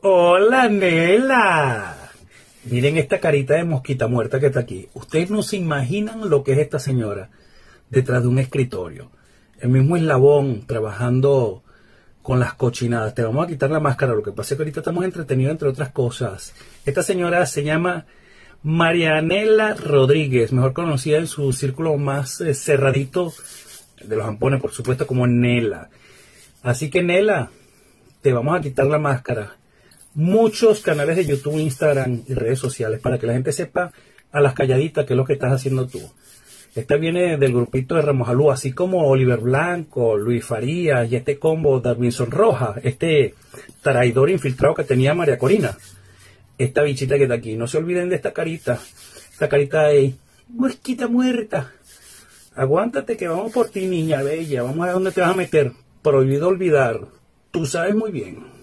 Hola, Nela. Miren esta carita de mosquita muerta que está aquí. Ustedes no se imaginan lo que es esta señora detrás de un escritorio. El mismo eslabón trabajando con las cochinadas. Te vamos a quitar la máscara. Lo que pasa es que ahorita estamos entretenidos entre otras cosas. Esta señora se llama Marianela Rodríguez, mejor conocida en su círculo más cerradito de los ampones, por supuesto, como Nela. Así que, Nela, te vamos a quitar la máscara. Muchos canales de YouTube, Instagram y redes sociales para que la gente sepa a las calladitas qué es lo que estás haciendo tú. Esta viene del grupito de Ramos Alú, así como Oliver Blanco, Luis Farías y este combo Darwinson Roja, este traidor infiltrado que tenía María Corina. Esta bichita que está aquí. No se olviden de esta carita de mosquita muerta. Aguántate que vamos por ti, niña bella. Vamos a ver dónde te vas a meter. Prohibido olvidar. Tú sabes muy bien.